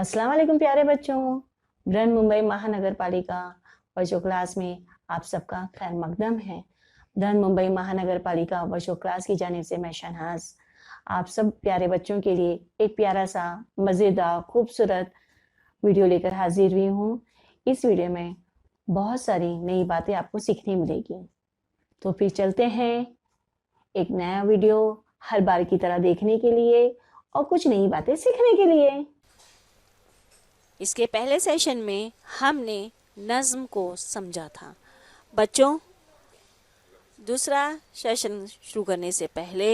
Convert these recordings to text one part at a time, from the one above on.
अस्सलाम वालेकुम प्यारे बच्चों। बृहन मुंबई महानगर पालिका वर्चुअल क्लास में आप सबका खैर मकदम है। बृहन मुंबई महानगर पालिका वर्चुअल क्लास की जानिब से मैं शहनाज आप सब प्यारे बच्चों के लिए एक प्यारा सा मज़ेदार खूबसूरत वीडियो लेकर हाजिर हुई हूँ। इस वीडियो में बहुत सारी नई बातें आपको सीखने मिलेगी। तो फिर चलते हैं एक नया वीडियो हर बार की तरह देखने के लिए और कुछ नई बातें सीखने के लिए। इसके पहले सेशन में हमने नज़्म को समझा था। बच्चों, दूसरा सेशन शुरू करने से पहले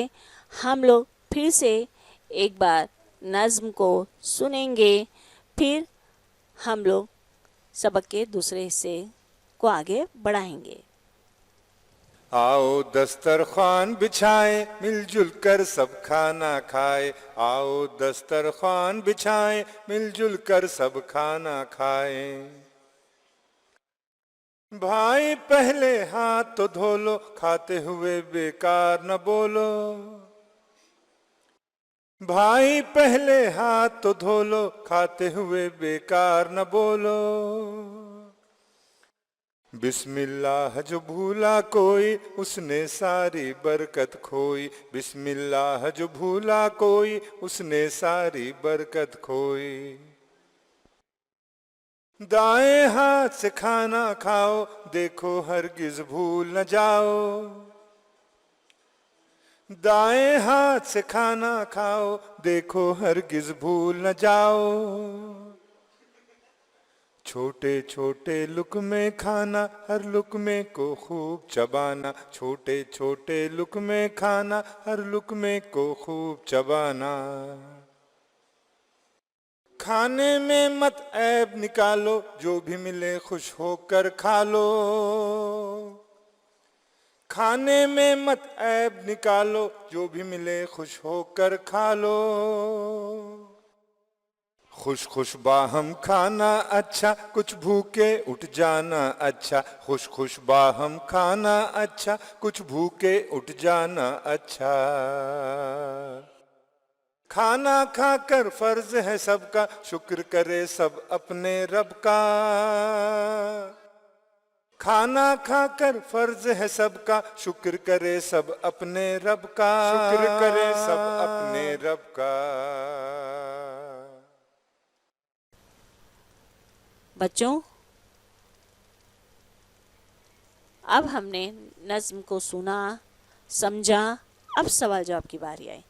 हम लोग फिर से एक बार नज़्म को सुनेंगे, फिर हम लोग सबक के दूसरे हिस्से को आगे बढ़ाएंगे। आओ दस्तरखान बिछाए मिलजुल कर सब खाना खाए। आओ दस्तरखान बिछाए मिलजुल कर सब खाना खाए। भाई पहले हाथ तो धो लो, खाते हुए बेकार न बोलो। भाई पहले हाथ तो धो लो, खाते हुए बेकार न बोलो। बिस्मिल्लाह जो भूला कोई, उसने सारी बरकत खोई। बिस्मिल्लाह जो भूला कोई, उसने सारी बरकत खोई। दाएं हाथ से खाना खाओ, देखो हरगिज भूल न जाओ। दाएं हाथ से खाना खाओ, देखो हरगिज भूल न जाओ। छोटे छोटे लुक़मे खाना, हर लुक़मे को खूब चबाना। छोटे छोटे लुक़मे खाना, हर लुक़मे को खूब चबाना। खाने में मत ऐब निकालो, जो भी मिले खुश होकर खा लो। खाने में मत ऐब निकालो, जो भी मिले खुश होकर खा लो। खुश खुश बाहम खाना अच्छा, कुछ भूखे उठ जाना अच्छा। खुश खुश बाहम खाना अच्छा, कुछ भूखे उठ जाना अच्छा। खाना खाकर फर्ज है सबका, शुक्र करे सब अपने रब का। खाना खाकर फर्ज है सबका, शुक्र करे सब अपने रब का। शुक्र करे सब अपने रब का। बच्चों, अब हमने नज़्म को सुना, समझा। अब सवाल जवाब की बारी आई।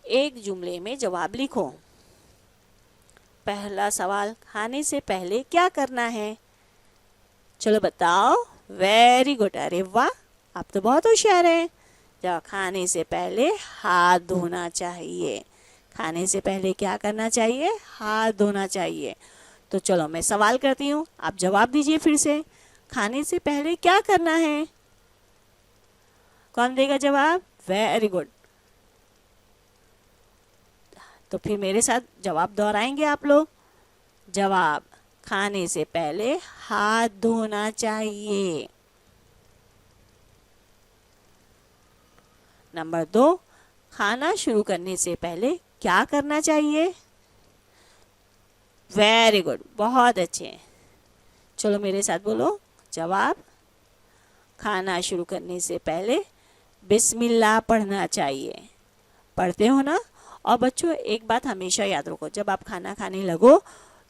एक जुमले में जवाब लिखो। पहला सवाल, खाने से पहले क्या करना है? चलो बताओ। वेरी गुड, अरे वाह, आप तो बहुत होशियार हैं। जब खाने से पहले हाथ धोना चाहिए। खाने से पहले क्या करना चाहिए? हाथ धोना चाहिए। तो चलो मैं सवाल करती हूँ, आप जवाब दीजिए फिर से। खाने से पहले क्या करना है? कौन देगा जवाब? Very good. तो फिर मेरे साथ जवाब दोहराएंगे आप लोग। जवाब, खाने से पहले हाथ धोना चाहिए। नंबर 2, खाना शुरू करने से पहले क्या करना चाहिए? वेरी गुड, बहुत अच्छे। चलो मेरे साथ बोलो जवाब, खाना शुरू करने से पहले बिस्मिल्लाह पढ़ना चाहिए। पढ़ते हो ना? और बच्चों, एक बात हमेशा याद रखो, जब आप खाना खाने लगो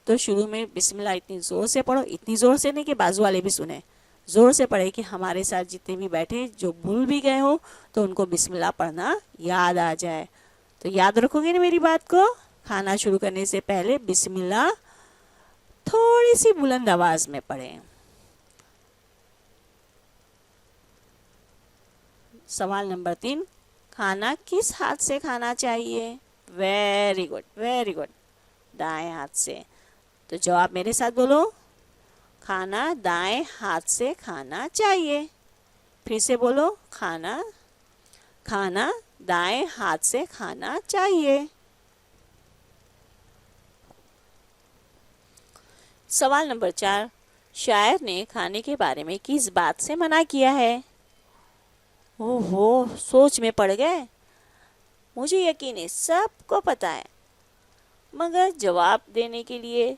तो शुरू में बिस्मिल्लाह इतनी ज़ोर से पढ़ो। इतनी ज़ोर से नहीं कि बाजू वाले भी सुने, ज़ोर से पढ़े कि हमारे साथ जितने भी बैठे जो भूल भी गए हो तो उनको बिस्मिल्लाह पढ़ना याद आ जाए। तो याद रखोगे ना मेरी बात को? खाना शुरू करने से पहले बिस्मिल्लाह थोड़ी सी बुलंद आवाज़ में पढ़ें। सवाल नंबर 3, खाना किस हाथ से खाना चाहिए? वेरी गुड, वेरी गुड, दाएं हाथ से। तो जवाब मेरे साथ बोलो, खाना दाएं हाथ से खाना चाहिए। फिर से बोलो, खाना खाना दाएं हाथ से खाना चाहिए। सवाल नंबर 4, शायर ने खाने के बारे में किस बात से मना किया है? ओहो, सोच में पड़ गए। मुझे यकीन है सबको पता है। मगर जवाब देने के लिए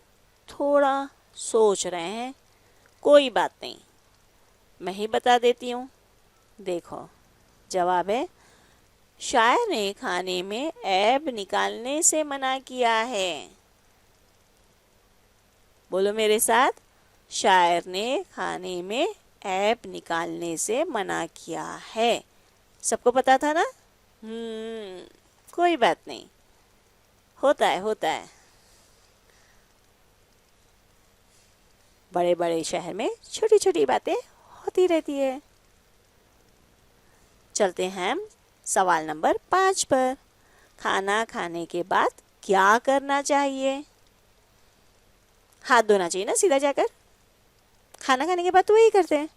थोड़ा सोच रहे हैं। कोई बात नहीं, मैं ही बता देती हूँ। देखो, जवाब है, शायर ने खाने में ऐब निकालने से मना किया है। बोलो मेरे साथ, शायर ने खाने में ऐब निकालने से मना किया है। सबको पता था ना? कोई बात नहीं, होता है होता है। बड़े बड़े शहर में छोटी छोटी बातें होती रहती है। चलते हैं हम सवाल नंबर 5 पर। खाना खाने के बाद क्या करना चाहिए? हाथ धोना चाहिए ना सीधा जाकर। खाना खाने के बाद तो वही करते हैं।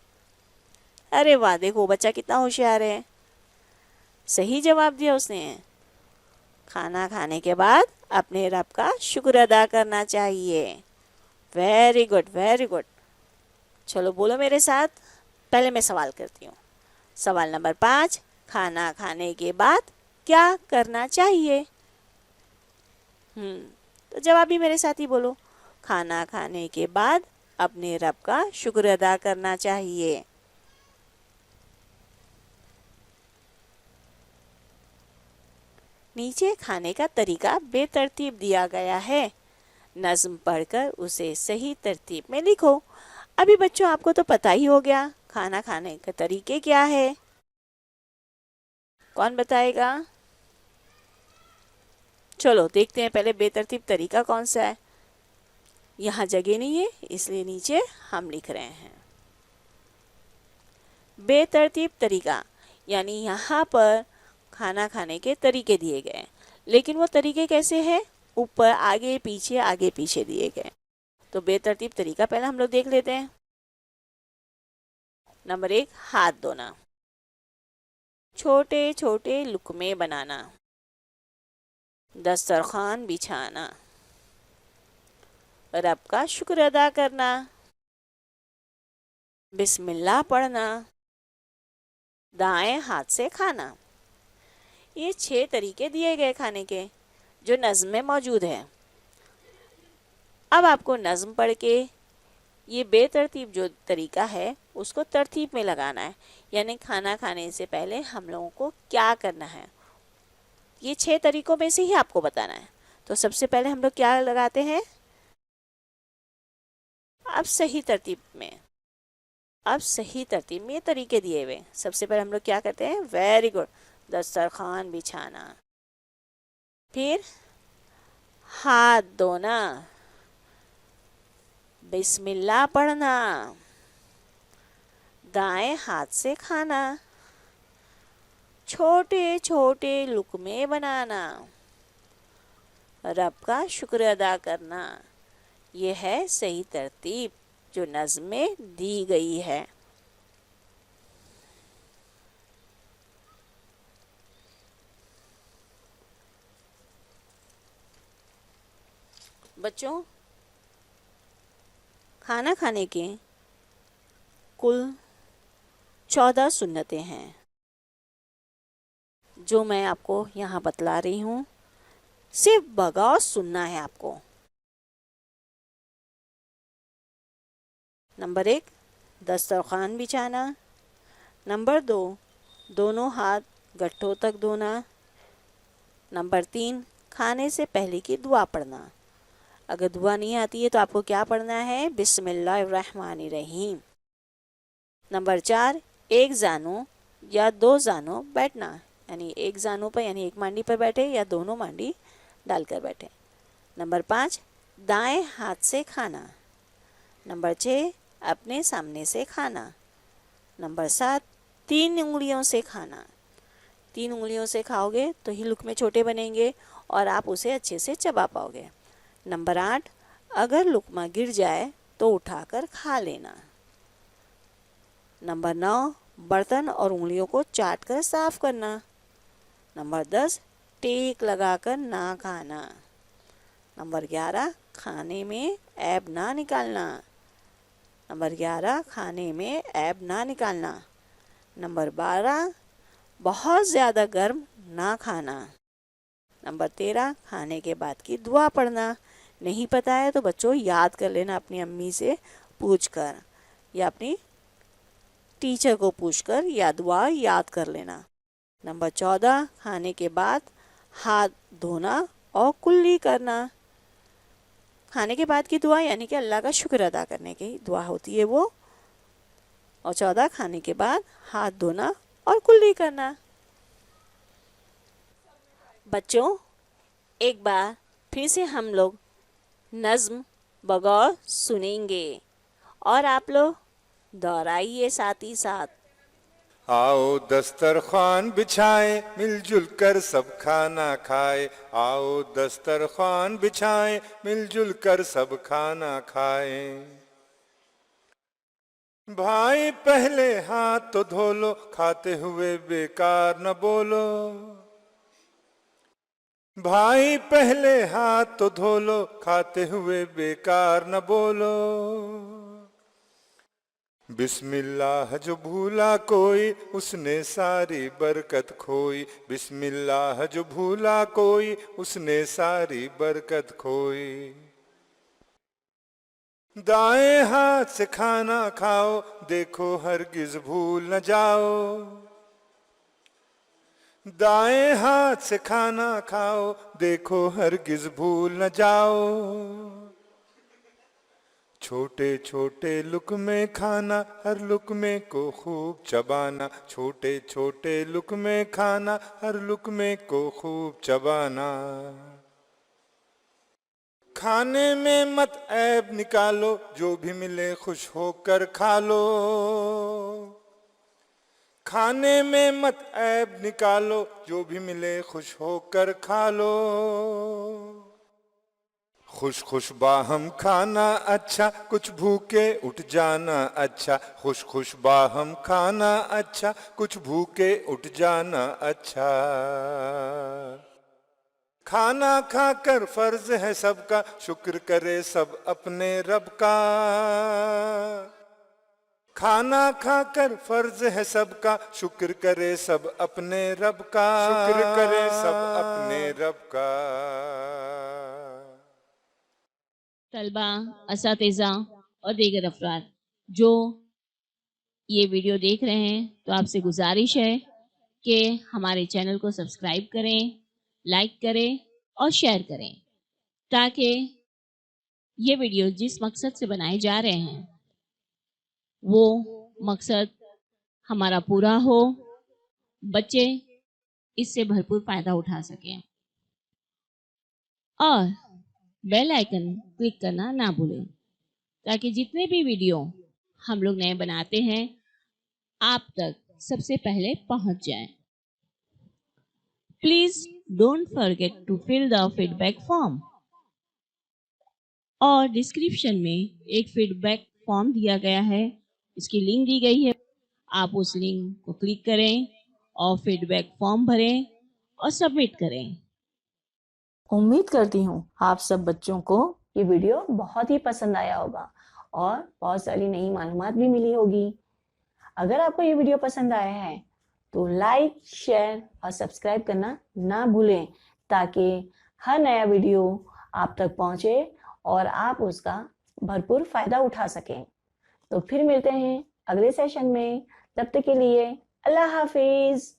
अरे वाह, देखो बच्चा कितना होशियार है, सही जवाब दिया उसने। खाना खाने के बाद अपने रब का शुक्र अदा करना चाहिए। Very good very good. चलो बोलो मेरे साथ। पहले मैं सवाल करती हूँ। सवाल नंबर 5, खाना खाने के बाद क्या करना चाहिए? तो जवाब भी मेरे साथ ही बोलो। खाना खाने के बाद अपने रब का शुक्र अदा करना चाहिए। नीचे खाने का तरीका बेतरतीब दिया गया है। नज्म पढ़कर उसे सही तरतीब में लिखो। अभी बच्चों, आपको तो पता ही हो गया खाना खाने के तरीके क्या है। कौन बताएगा? चलो देखते हैं पहले बेतरतीब तरीका कौन सा है। यहाँ जगह नहीं है, इसलिए नीचे हम लिख रहे हैं बेतरतीब तरीका, यानी यहाँ पर खाना खाने के तरीके दिए गए, लेकिन वो तरीके कैसे हैं? ऊपर आगे पीछे दिए गए। तो बेतरतीब तरीका पहले हम लोग देख लेते हैं। नंबर 1, हाथ धोना। छोटे छोटे लुकमे बनाना। दस्तरखान बिछाना। रब का शुक्र अदा करना। बिस्मिल्लाह पढ़ना। दाएं हाथ से खाना। ये 6 तरीके दिए गए खाने के, जो नज़्म में मौजूद है। अब आपको नज़्म पढ़ के ये बेतरतीब जो तरीका है उसको तरतीब में लगाना है, यानी खाना खाने से पहले हम लोगों को क्या करना है, ये 6 तरीकों में से ही आपको बताना है। तो सबसे पहले हम लोग क्या लगाते हैं? अब सही तरतीब में ये तरीके दिए हुए। सबसे पहले हम लोग क्या करते हैं? वेरी गुड, दस्तरखान बिछाना। फिर हाथ धोना। बिस्मिल्लाह पढ़ना। दाएं हाथ से खाना। छोटे छोटे लुकमे बनाना। रब का शुक्र अदा करना। यह है सही तरतीब जो नज़्म में दी गई है। बच्चों, खाना खाने के कुल 14 सुन्नतें हैं, जो मैं आपको यहाँ बतला रही हूँ। सिर्फ बगौर सुनना है आपको। नंबर 1, दस्तरखान बिछाना। नंबर 2, दोनों हाथ गट्ठों तक धोना। नंबर 3, खाने से पहले की दुआ पढ़ना। अगर दुआ नहीं आती है तो आपको क्या पढ़ना है? बिस्मिल्लाहिर्रहमानिर्रहीम। नंबर 4, एक जानू या 2 जानू बैठना, यानी एक जानू पर यानी एक मांडी पर बैठे या दोनों मांडी डालकर बैठे। नंबर 5, दाएं हाथ से खाना। नंबर 6, अपने सामने से खाना। नंबर 7, 3 उंगलियों से खाना। 3 उंगलियों से खाओगे तो ही लुकमे छोटे बनेंगे और आप उसे अच्छे से चबा पाओगे। नंबर 8, अगर लुकमा गिर जाए तो उठाकर खा लेना। नंबर 9, बर्तन और उंगलियों को चाट कर साफ करना। नंबर 10, टेक लगाकर ना खाना। नंबर 11, खाने में ऐब ना निकालना। नंबर 11, खाने में ऐब ना निकालना। नंबर 12, बहुत ज़्यादा गर्म ना खाना। नंबर 13, खाने के बाद की दुआ पढ़ना। नहीं पता है तो बच्चों याद कर लेना अपनी अम्मी से पूछकर या अपनी टीचर को पूछकर या दुआ याद कर लेना। नंबर 14, खाने के बाद हाथ धोना और कुल्ली करना। खाने के बाद की दुआ यानी कि अल्लाह का शुक्र अदा करने की दुआ होती है वो। और 14, खाने के बाद हाथ धोना और कुल्ली करना। बच्चों एक बार फिर से हम लोग नज़्म बगौर सुनेंगे और आप लोग दोहराइए साथ ही साथ। आओ दस्तरखान बिछाए मिलजुल कर सब खाना खाए, आओ दस्तरखान बिछाए मिलजुल कर सब खाना खाए। भाई पहले हाथ तो धो लो, खाते हुए बेकार न बोलो। भाई पहले हाथ तो धो लो, खाते हुए बेकार न बोलो। बिस्मिल्लाह जो भूला कोई उसने सारी बरकत खोई, बिस्मिल्लाह जो भूला कोई उसने सारी बरकत खोई। दाएं हाथ से खाना खाओ, देखो हरगिज भूल न जाओ। दाएं हाथ से खाना खाओ, देखो हरगिज भूल न जाओ। छोटे छोटे लुक़मे खाना, हर लुक़मे को खूब चबाना। छोटे छोटे लुक़मे खाना, हर लुक़मे को खूब चबाना। खाने में मत ऐब निकालो, जो भी मिले खुश होकर खा लो। खाने में मत ऐब निकालो, जो भी मिले खुश होकर खा लो। खुश खुश बाहम खाना अच्छा, कुछ भूखे उठ जाना अच्छा। खुश खुश बाहम खाना अच्छा, कुछ भूखे उठ जाना अच्छा। खाना खाकर फर्ज है सबका, शुक्र करे सब अपने रब का। खाना खाकर फर्ज है सबका, शुक्र करे सब अपने रब का। शुक्र करे सब अपने रब का। तलबा, असातिज़ा और दीगर अफराद जो ये वीडियो देख रहे हैं, तो आपसे गुजारिश है कि हमारे चैनल को सब्सक्राइब करें, लाइक करें और शेयर करें, ताकि ये वीडियो जिस मकसद से बनाए जा रहे हैं वो मकसद हमारा पूरा हो, बच्चे इससे भरपूर फ़ायदा उठा सकें। और बेल आइकन क्लिक करना ना भूलें, ताकि जितने भी वीडियो हम लोग नए बनाते हैं आप तक सबसे पहले पहुंच जाएं। Please don't forget to fill the feedback form. और डिस्क्रिप्शन में एक फीडबैक फॉर्म दिया गया है, इसकी लिंक दी गई है। आप उस लिंक को क्लिक करें और फीडबैक फॉर्म भरें और सबमिट करें। उम्मीद करती हूँ आप सब बच्चों को ये वीडियो बहुत ही पसंद आया होगा और बहुत सारी नई मालूमात भी मिली होगी। अगर आपको ये वीडियो पसंद आया है तो लाइक, शेयर और सब्सक्राइब करना ना भूलें, ताकि हर नया वीडियो आप तक पहुंचे और आप उसका भरपूर फायदा उठा सकें। तो फिर मिलते हैं अगले सेशन में, तब तक के लिए अल्लाह हाफिज।